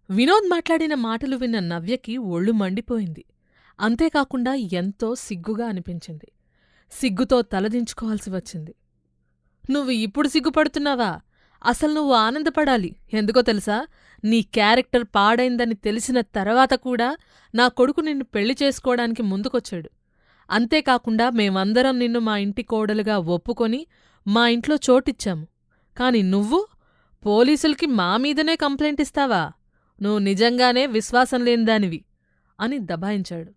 వినోద్ మాట్లాడిన మాటలు విన్న నవ్యకి ఒళ్ళు మండిపోయింది. అంతేకాకుండా ఎంతో సిగ్గుగా అనిపించింది. సిగ్గుతో తలదించుకోవాల్సి వచ్చింది. నువ్వు ఇప్పుడు సిగ్గుపడుతున్నావా? అసలు నువ్వు ఆనందపడాలి. ఎందుకో తెలుసా? నీ క్యారెక్టర్ పాడైందని తెలిసిన తర్వాత కూడా నా కొడుకు నిన్ను పెళ్లి చేసుకోవడానికి ముందుకొచ్చాడు. అంతేకాకుండా మేమందరం నిన్ను మా ఇంటి కోడలుగా ఒప్పుకొని మా ఇంట్లో చోటిచ్చాము. కాని నువ్వు పోలీసులకి మా మీదనే కంప్లైంట్ ఇస్తావా? నువ్వు నిజంగానే విశ్వాసం లేనిదానివి అని దబాయించాడు.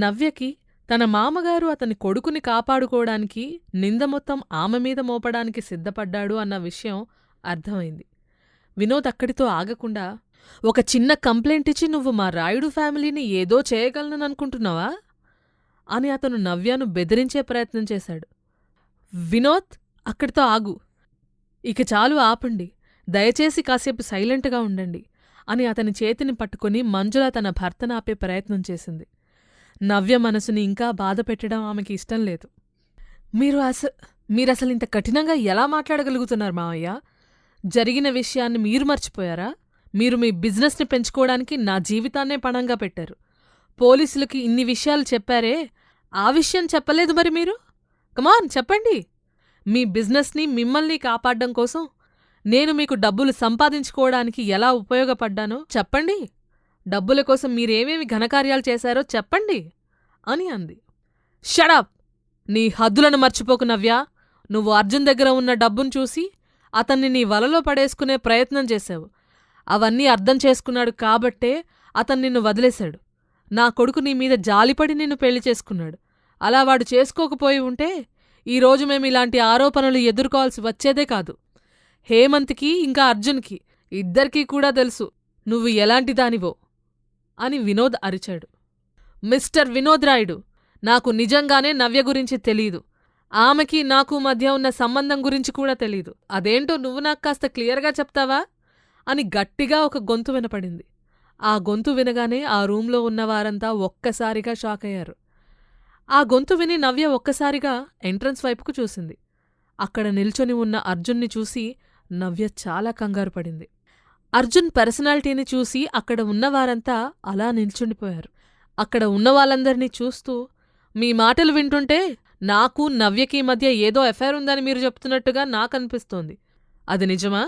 నవ్యకి తన మామగారు అతని కొడుకుని కాపాడుకోవడానికి నింద మొత్తం ఆమె మీద మోపడానికి సిద్ధపడ్డాడు అన్న విషయం అర్థమైంది. వినోద్ అక్కడితో ఆగకుండా, ఒక చిన్న కంప్లైంట్ ఇచ్చి నువ్వు మా రాయుడు ఫ్యామిలీని ఏదో చేయగలననుకుంటున్నావా అని అతను నవ్యను బెదిరించే ప్రయత్నం చేశాడు. వినోద్, అక్కడితో ఆగు. ఇక చాలు, ఆపండి. దయచేసి కాసేపు సైలెంట్గా ఉండండి అని అతని చేతిని పట్టుకుని మంజుల తన భర్తను ఆపే ప్రయత్నం చేసింది. నవ్య మనసుని ఇంకా బాధపెట్టడం ఆమెకి ఇష్టం లేదు. మీరసలింత కఠినంగా ఎలా మాట్లాడగలుగుతున్నారు మావయ్య? జరిగిన విషయాన్ని మీరు మర్చిపోయారా? మీరు మీ బిజినెస్ని పెంచుకోవడానికి నా జీవితాన్నే పణంగా పెట్టారు. పోలీసులకి ఇన్ని విషయాలు చెప్పారే, ఆ విషయం చెప్పలేదు మరి మీరు? కమాన్ చెప్పండి. మీ బిజినెస్ని మిమ్మల్ని కాపాడ్డం కోసం నేను మీకు డబ్బులు సంపాదించుకోవడానికి ఎలా ఉపయోగపడ్డానో చెప్పండి. డబ్బుల కోసం మీరేమేమి ఘనకార్యాలు చేశారో చెప్పండి అని అంది. షడప్! నీ హద్దులను మర్చిపోకు నవ్యా. నువ్వు అర్జున్ దగ్గర ఉన్న డబ్బును చూసి అతన్ని నీ వలలో పడేసుకునే ప్రయత్నం చేశావు. అవన్నీ అర్థం చేసుకున్నాడు కాబట్టే అతను నిన్ను వదిలేశాడు. నా కొడుకు నీ మీద జాలిపడి నిన్ను పెళ్లి చేసుకున్నాడు. అలా వాడు చేసుకోకపోయి ఉంటే ఈరోజు మేమిలాంటి ఆరోపణలు ఎదుర్కోవాల్సి వచ్చేదే కాదు. హేమంత్కి ఇంకా అర్జున్కి ఇద్దరికీ కూడా తెలుసు నువ్వు ఎలాంటి దానివో అని వినోద్ అరిచాడు. మిస్టర్ వినోద్ రాయుడు, నాకు నిజంగానే నవ్య గురించి తెలీదు. ఆమెకి నాకు మధ్య ఉన్న సంబంధం గురించి కూడా తెలీదు. అదేంటో నువ్వు నాకు కాస్త క్లియర్గా చెప్తావా అని గట్టిగా ఒక గొంతు వినపడింది. ఆ గొంతు వినగానే ఆ రూంలో ఉన్నవారంతా ఒక్కసారిగా షాకయ్యారు. ఆ గొంతు విని నవ్య ఒక్కసారిగా ఎంట్రన్స్ వైపుకు చూసింది. అక్కడ నిల్చొని ఉన్న అర్జున్ని చూసి నవ్య చాలా కంగారు పడింది. అర్జున్ పర్సనాలిటీని చూసి అక్కడ ఉన్నవారంతా అలా నిల్చుండిపోయారు. అక్కడ ఉన్నవాళ్ళందర్నీ చూస్తూ, మీ మాటలు వింటుంటే నాకు నవ్యకి మధ్య ఏదో ఎఫైర్ ఉందని మీరు చెప్తున్నట్టుగా నాకనిపిస్తోంది. అది నిజమా?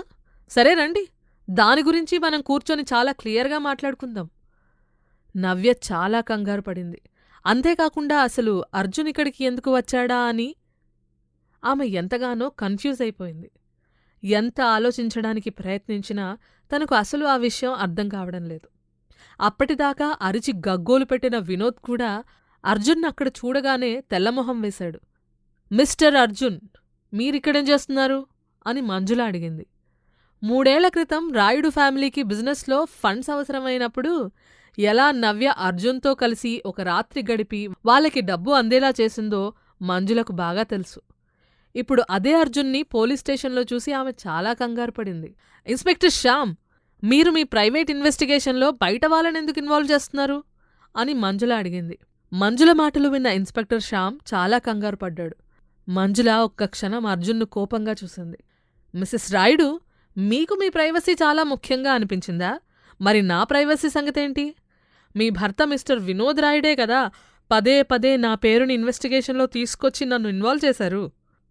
సరే రండి, దాని గురించి మనం కూర్చొని చాలా క్లియర్గా మాట్లాడుకుందాం. నవ్య చాలా కంగారు పడింది. అంతేకాకుండా అసలు అర్జున్ ఇక్కడికి ఎందుకు వచ్చాడా అని ఆమె ఎంతగానో కన్ఫ్యూజ్ అయిపోయింది. ఎంత ఆలోచించడానికి ప్రయత్నించినా తనకు అసలు ఆ విషయం అర్థం కావడం లేదు. అప్పటిదాకా అరిచి గగ్గోలు పెట్టిన వినోద్ కూడా అర్జున్ అక్కడ చూడగానే తెల్లమొహం వేశాడు. మిస్టర్ అర్జున్, మీరిక్కడేం చేస్తున్నారు అని మంజుల అడిగింది. 3 ఏళ్ల క్రితం రాయుడు ఫ్యామిలీకి బిజినెస్లో ఫండ్స్ అవసరమైనప్పుడు ఎలా నవ్య అర్జున్తో కలిసి ఒక రాత్రి గడిపి వాళ్ళకి డబ్బు అందేలా చేసిందో మంజులకు బాగా తెలుసు. ఇప్పుడు అదే అర్జున్ని పోలీస్ స్టేషన్లో చూసి ఆమె చాలా కంగారు పడింది. ఇన్స్పెక్టర్ శ్యామ్, మీరు మీ ప్రైవేట్ ఇన్వెస్టిగేషన్లో బయట వాళ్ళనెందుకు ఇన్వాల్వ్ చేస్తున్నారు అని మంజుల అడిగింది. మంజుల మాటలు విన్న ఇన్స్పెక్టర్ శ్యామ్ చాలా కంగారు పడ్డాడు. మంజుల ఒక్క క్షణం అర్జున్ను కోపంగా చూసింది. మిసెస్ రాయుడు, మీకు మీ ప్రైవసీ చాలా ముఖ్యంగా అనిపించిందా? మరి నా ప్రైవసీ సంగతేంటి? మీ భర్త మిస్టర్ వినోద్ రాయుడే కదా పదే పదే నా పేరుని ఇన్వెస్టిగేషన్లో తీసుకొచ్చి నన్ను ఇన్వాల్వ్ చేశారు.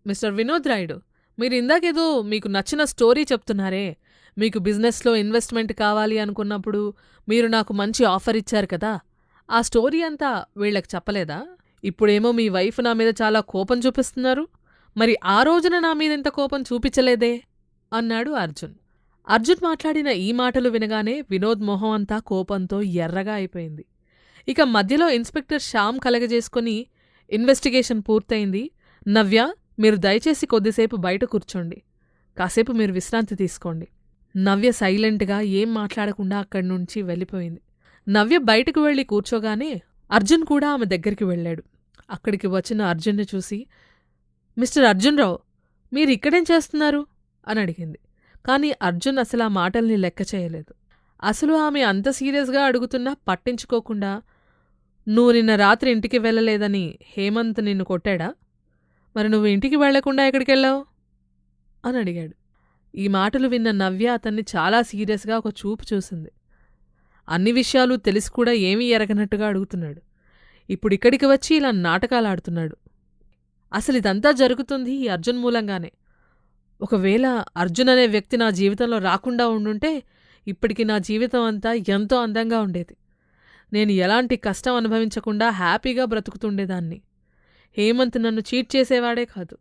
మిస్టర్ వినోద్ రాయుడు, మీరిందాకేదో మీకు నచ్చిన స్టోరీ చెప్తున్నారే, మీకు బిజినెస్లో ఇన్వెస్ట్మెంట్ కావాలి అనుకున్నప్పుడు మీరు నాకు మంచి ఆఫర్ ఇచ్చారు కదా, ఆ స్టోరీ అంతా వీళ్లకు చెప్పలేదా? ఇప్పుడేమో మీ వైఫ్ నా మీద చాలా కోపం చూపిస్తున్నారు. మరి ఆ రోజున నా మీదెంత కోపం చూపించలేదే అన్నాడు అర్జున్. అర్జున్ మాట్లాడిన ఈ మాటలు వినగానే వినోద్ మొహం అంతా కోపంతో ఎర్రగా అయిపోయింది. ఇక మధ్యలో ఇన్స్పెక్టర్ శ్యామ్ కలగజేసుకుని, ఇన్వెస్టిగేషన్ పూర్తయింది. నవ్య, మీరు దయచేసి కొద్దిసేపు బయట కూర్చోండి. కాసేపు మీరు విశ్రాంతి తీసుకోండి. నవ్య సైలెంట్గా ఏం మాట్లాడకుండా అక్కడ్నుంచి వెళ్ళిపోయింది. నవ్య బయటకు వెళ్లి కూర్చోగానే అర్జున్ కూడా ఆమె దగ్గరికి వెళ్ళాడు. అక్కడికి వచ్చిన అర్జున్ని చూసి, మిస్టర్ అర్జున్ రావు, మీరిక్కడేం చేస్తున్నారు అని అడిగింది. కాని అర్జున్ అసలా మాటల్ని లెక్క చేయలేదు. అసలు ఆమె అంత సీరియస్గా అడుగుతున్నా పట్టించుకోకుండా, నువ్వు నిన్న రాత్రి ఇంటికి వెళ్ళలేదని హేమంత్ నిన్ను కొట్టాడా? మరి నువ్వు ఇంటికి వెళ్లకుండా ఎక్కడికెళ్ళావు అని అడిగాడు. ఈ మాటలు విన్న నవ్య అతన్ని చాలా సీరియస్గా ఒక చూపు చూసింది. అన్ని విషయాలు తెలిసి కూడా ఏమీ ఎరగనట్టుగా అడుగుతున్నాడు. ఇప్పుడిక్కడికి వచ్చి ఇలా నాటకాలాడుతున్నాడు. అసలిదంతా జరుగుతుంది ఈ అర్జున్ మూలంగానే. ఒకవేళ అర్జున్ అనే వ్యక్తి నా జీవితంలో రాకుండా ఉండుంటే ఇప్పటికి నా జీవితం అంతా ఎంతో అందంగా ఉండేది. నేను ఎలాంటి కష్టం అనుభవించకుండా హ్యాపీగా బ్రతుకుతుండేదాన్ని. హేమంత్ నన్ను చీట్ చేసేవాడే కాదు.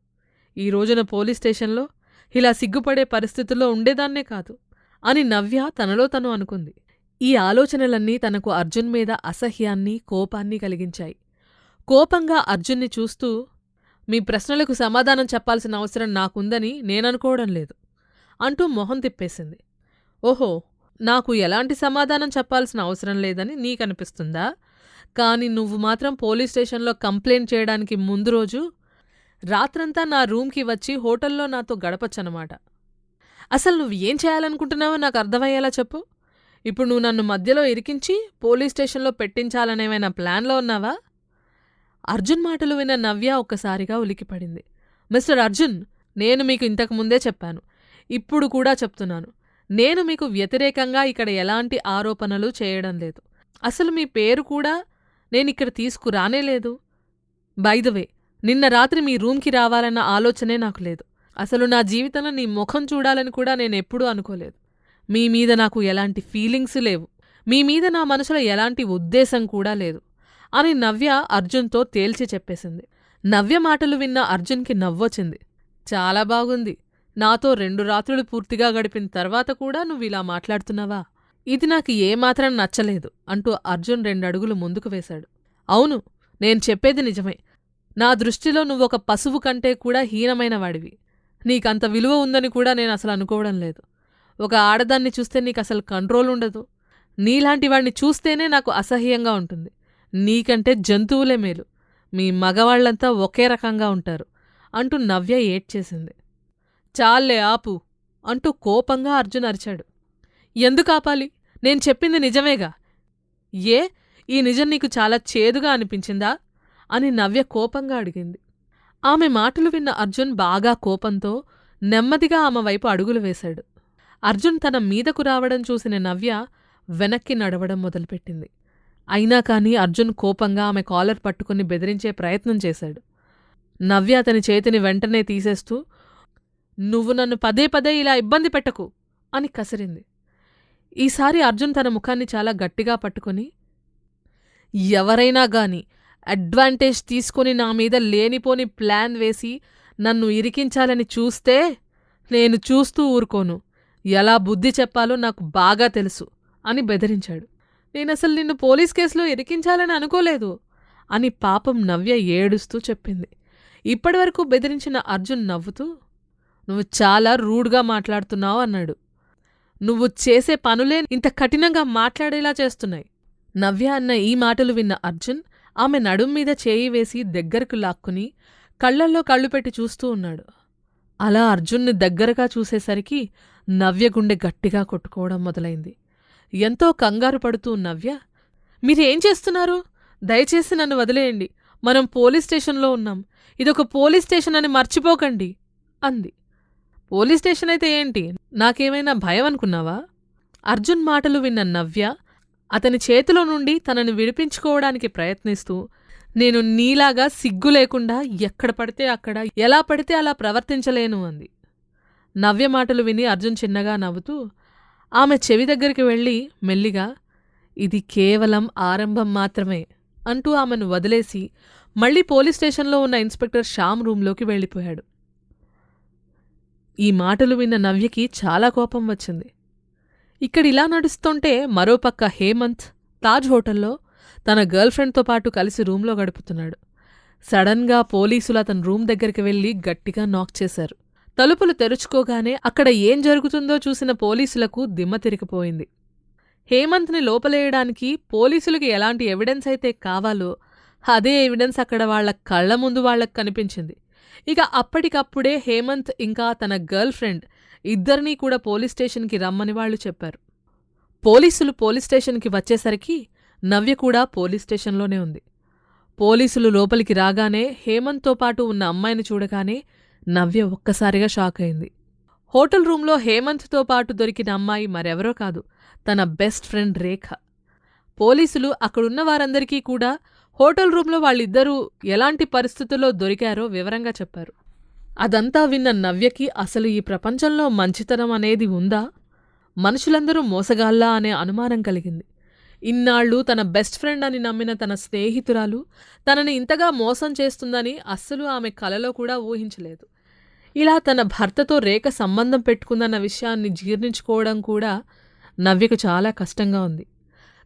ఈ రోజున పోలీస్ స్టేషన్లో ఇలా సిగ్గుపడే పరిస్థితుల్లో ఉండేదాన్నే కాదు అని నవ్య తనలో తను అనుకుంది. ఈ ఆలోచనలన్నీ తనకు అర్జున్ మీద అసహ్యాన్ని, కోపాన్ని కలిగించాయి. కోపంగా అర్జున్ని చూస్తూ, మీ ప్రశ్నలకు సమాధానం చెప్పాల్సిన అవసరం నాకుందని నేననుకోవడం లేదు అంటూ మొహం తిప్పేసింది. ఓహో, నాకు ఎలాంటి సమాధానం చెప్పాల్సిన అవసరం లేదని నీకనిపిస్తుందా? కాని నువ్వు మాత్రం పోలీస్ స్టేషన్లో కంప్లైంట్ చేయడానికి ముందు రోజు రాత్రంతా నా రూమ్కి వచ్చి హోటల్లో నాతో గడపచ్చనమాట. అసలు నువ్వు ఏం చేయాలనుకుంటున్నావో నాకు అర్థమయ్యేలా చెప్పు. ఇప్పుడు నువ్వు నన్ను మధ్యలో ఇరికించి పోలీస్ స్టేషన్లో పెట్టించాలనేమైనా ప్లాన్లో ఉన్నావా? అర్జున్ మాటలు విన్న నవ్య ఒక్కసారిగా ఉలికిపడింది. మిస్టర్ అర్జున్, నేను మీకు ఇంతకుముందే చెప్పాను, ఇప్పుడు కూడా చెప్తున్నాను, నేను మీకు వ్యతిరేకంగా ఇక్కడ ఎలాంటి ఆరోపణలు చేయడం లేదు. అసలు మీ పేరు కూడా నేనిక్కడ తీసుకురానేలేదు. బై ద వే, నిన్న రాత్రి మీ రూమ్కి రావాలన్న ఆలోచనే నాకు లేదు. అసలు నా జీవితంలో నీ ముఖం చూడాలని కూడా నేనెప్పుడూ అనుకోలేదు. మీ మీద నాకు ఎలాంటి ఫీలింగ్స్ లేవు. మీ మీద నా మనసులో ఎలాంటి ఉద్దేశం కూడా లేదు అని నవ్య అర్జున్తో తేల్చి చెప్పేసింది. నవ్య మాటలు విన్న అర్జున్కి నవ్వొచ్చింది. చాలా బాగుంది. నాతో 2 రాత్రులు పూర్తిగా గడిపిన తర్వాత కూడా నువ్విలా మాట్లాడుతున్నావా? ఇది నాకు ఏమాత్రం నచ్చలేదు అంటూ అర్జున్ 2 అడుగులు ముందుకు వేశాడు. అవును, నేను చెప్పేది నిజమే. నా దృష్టిలో నువ్వొక పశువు కంటే కూడా హీనమైన వాడివి. నీకంత విలువ ఉందని కూడా నేను అసలు అనుకోవడం లేదు. ఒక ఆడదాన్ని చూస్తే నీకసలు కంట్రోల్ ఉండదు. నీలాంటి వాణ్ణి చూస్తేనే నాకు అసహ్యంగా ఉంటుంది. నీకంటే జంతువులే మేలు. మీ మగవాళ్లంతా ఒకే రకంగా ఉంటారు అంటూ నవ్య ఏడ్చేసింది. చాల్లే ఆపు అంటూ కోపంగా అర్జున్ అరిచాడు. ఎందుకాపాలి? నేను చెప్పింది నిజమేగా. ఏ, ఈ నిజం నీకు చాలా చేదుగా అనిపించిందా అని నవ్య కోపంగా అడిగింది. ఆమె మాటలు విన్న అర్జున్ బాగా కోపంతో నెమ్మదిగా ఆమె వైపు అడుగులు వేశాడు. అర్జున్ తన మీదకు రావడం చూసిన నవ్య వెనక్కి నడవడం మొదలుపెట్టింది. అయినా కాని అర్జున్ కోపంగా ఆమె కాలర్ పట్టుకుని బెదిరించే ప్రయత్నం చేశాడు. నవ్య అతని చేతిని వెంటనే తీసేస్తూ, నువ్వు నన్ను పదే పదే ఇలా ఇబ్బంది పెట్టకు అని కసిరింది. ఈసారి అర్జున్ తన ముఖాన్ని చాలా గట్టిగా పట్టుకుని, ఎవరైనా గాని అడ్వాంటేజ్ తీసుకుని నా మీద లేనిపోని ప్లాన్ వేసి నన్ను ఇరికించాలని చూస్తే నేను చూస్తూ ఊరుకోను. ఎలా బుద్ధి చెప్పాలో నాకు బాగా తెలుసు అని బెదిరించాడు. నేనసలు నిన్ను పోలీస్ కేసులో ఇరికించాలని అనుకోలేదు అని పాపం నవ్య ఏడుస్తూ చెప్పింది. ఇప్పటివరకు బెదిరించిన అర్జున్ నవ్వుతూ, నువ్వు చాలా రూడ్గా మాట్లాడుతున్నావు అన్నాడు. నువ్వు చేసే పనులే ఇంత కఠినంగా మాట్లాడేలా చేస్తున్నాయి. నవ్య అన్న ఈ మాటలు విన్న అర్జున్ ఆమె నడుం మీద చేయి వేసి దగ్గరకు లాక్కుని కళ్లల్లో కళ్ళు పెట్టి చూస్తూ ఉన్నాడు. అలా అర్జున్ని దగ్గరగా చూసేసరికి నవ్య గుండె గట్టిగా కొట్టుకోవడం మొదలైంది. ఎంతో కంగారు పడుతూ నవ్య, మీరేం చేస్తున్నారు? దయచేసి నన్ను వదిలేయండి. మనం పోలీస్ స్టేషన్లో ఉన్నాం. ఇదొక పోలీస్ స్టేషన్ అని మర్చిపోకండి అంది. పోలీస్ స్టేషన్ అయితే ఏంటి? నాకేమైనా భయం అనుకున్నావా? అర్జున్ మాటలు విన్న నవ్య అతని చేతిలో నుండి తనని విడిపించుకోవడానికి ప్రయత్నిస్తూ, నేను నీలాగా సిగ్గు లేకుండా ఎక్కడ పడితే అక్కడ ఎలా పడితే అలా ప్రవర్తించలేను అంది. నవ్య మాటలు విని అర్జున్ చిన్నగా నవ్వుతూ ఆమె చెవి దగ్గరికి వెళ్ళి మెల్లిగా, ఇది కేవలం ఆరంభం మాత్రమే అంటూ ఆమెను వదిలేసి మళ్లీ పోలీస్ స్టేషన్లో ఉన్న ఇన్స్పెక్టర్ శ్యామ్ రూంలోకి వెళ్ళిపోయాడు. ఈ మాటలు విన్న నవ్యకి చాలా కోపం వచ్చింది. ఇక్కడిలా నడుస్తుంటే మరోపక్క హేమంత్ తాజ్ హోటల్లో తన గర్ల్ఫ్రెండ్తో పాటు కలిసి రూంలో గడుపుతున్నాడు. సడన్గా పోలీసులు అతని రూమ్ దగ్గరికి వెళ్లి గట్టిగా నాక్ చేశారు. తలుపులు తెరుచుకోగానే అక్కడ ఏం జరుగుతుందో చూసిన పోలీసులకు దిమ్మ తిరిగిపోయింది. హేమంత్ని లోపలేయడానికి పోలీసులకి ఎలాంటి ఎవిడెన్స్ అయితే కావాలో అదే ఎవిడెన్స్ అక్కడ వాళ్ల కళ్ల ముందు వాళ్లకు కనిపించింది. ఇక అప్పటికప్పుడే హేమంత్ ఇంకా తన గర్ల్ ఫ్రెండ్ ఇద్దరినీ కూడా పోలీస్ స్టేషన్కి రమ్మని వాళ్లు చెప్పారు. పోలీసులు పోలీస్ స్టేషన్కి వచ్చేసరికి నవ్య కూడా పోలీస్ స్టేషన్లోనే ఉంది. పోలీసులు లోపలికి రాగానే హేమంత్తో పాటు ఉన్న అమ్మాయిని చూడగానే నవ్య ఒక్కసారిగా షాక్ అయింది. హోటల్ రూంలో హేమంత్తో పాటు దొరికిన అమ్మాయి మరెవరో కాదు, తన బెస్ట్ ఫ్రెండ్ రేఖ. పోలీసులు అక్కడున్న వారందరికీ కూడా హోటల్ రూంలో వాళ్ళిద్దరూ ఎలాంటి పరిస్థితుల్లో దొరికారో వివరంగా చెప్పారు. అదంతా విన్న నవ్యకి అసలు ఈ ప్రపంచంలో మంచితనం అనేది ఉందా, మనుషులందరూ మోసగాళ్ళా అనే అనుమానం కలిగింది. ఇన్నాళ్ళు తన బెస్ట్ ఫ్రెండ్ అని నమ్మిన తన స్నేహితురాలు తనని ఇంతగా మోసం చేస్తుందని అస్సలు ఆమె కలలో కూడా ఊహించలేదు. ఇలా తన భర్తతో రేఖ సంబంధం పెట్టుకుందన్న విషయాన్ని జీర్ణించుకోవడం కూడా నవ్యకు చాలా కష్టంగా ఉంది.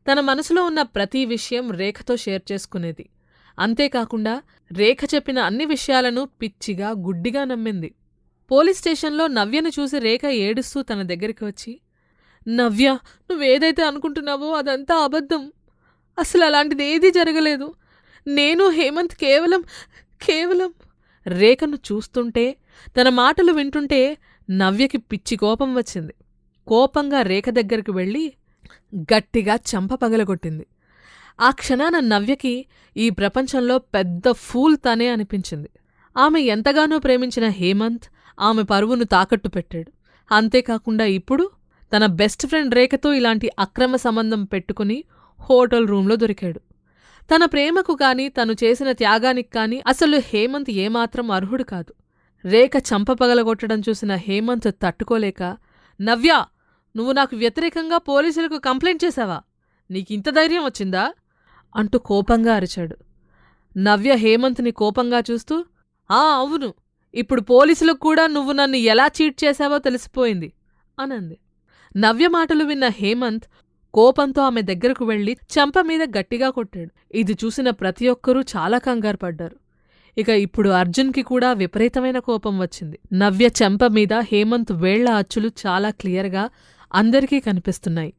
తన మనసులో ఉన్న ప్రతి విషయం రేఖతో షేర్ చేసుకునేది. అంతేకాకుండా రేఖ చెప్పిన అన్ని విషయాలను పిచ్చిగా గుడ్డిగా నమ్మింది. పోలీస్ స్టేషన్లో నవ్యను చూసి రేఖ ఏడుస్తూ తన దగ్గరికి వచ్చి, నవ్య, నువ్వేదైతే అనుకుంటున్నావో అదంతా అబద్ధం. అసలు అలాంటిదేదీ జరగలేదు. నేను హేమంత్ కేవలం రేఖను చూస్తుంటే, తన మాటలు వింటుంటే నవ్యకి పిచ్చి కోపం వచ్చింది. కోపంగా రేఖ దగ్గరికి వెళ్ళి గట్టిగా చెంప పగలగొట్టింది. ఆ క్షణాన నవ్యకి ఈ ప్రపంచంలో పెద్ద ఫూల్ తనే అనిపించింది. ఆమె ఎంతగానో ప్రేమించిన హేమంత్ ఆమె పరువును తాకట్టు పెట్టాడు. అంతేకాకుండా ఇప్పుడు తన బెస్ట్ ఫ్రెండ్ రేఖతో ఇలాంటి అక్రమ సంబంధం పెట్టుకుని హోటల్ రూంలో దొరికాడు. తన ప్రేమకు కాని తను చేసిన త్యాగానికి కాని అసలు హేమంత్ ఏమాత్రం అర్హుడు కాదు. రేఖ చంప పగలగొట్టడం చూసిన హేమంత్ తట్టుకోలేక, నవ్యా, నువ్వు నాకు వ్యతిరేకంగా పోలీసులకు కంప్లైంట్ చేశావా? నీకింత ధైర్యం వచ్చిందా అంటూ కోపంగా అరిచాడు. నవ్య హేమంత్ని కోపంగా చూస్తూ, అవును, ఇప్పుడు పోలీసులకు కూడా నువ్వు నన్ను ఎలా చీట్ చేశావో తెలిసిపోయింది అనంది. నవ్య మాటలు విన్న హేమంత్ కోపంతో ఆమె దగ్గరకు వెళ్లి చెంపమీద గట్టిగా కొట్టాడు. ఇది చూసిన ప్రతి ఒక్కరూ చాలా కంగారు పడ్డారు. ఇక ఇప్పుడు అర్జున్కి కూడా విపరీతమైన కోపం వచ్చింది. నవ్య చెంప మీద హేమంత్ వేళ్ల అచ్చులు చాలా క్లియర్గా అందరికీ కనిపిస్తున్నాయి.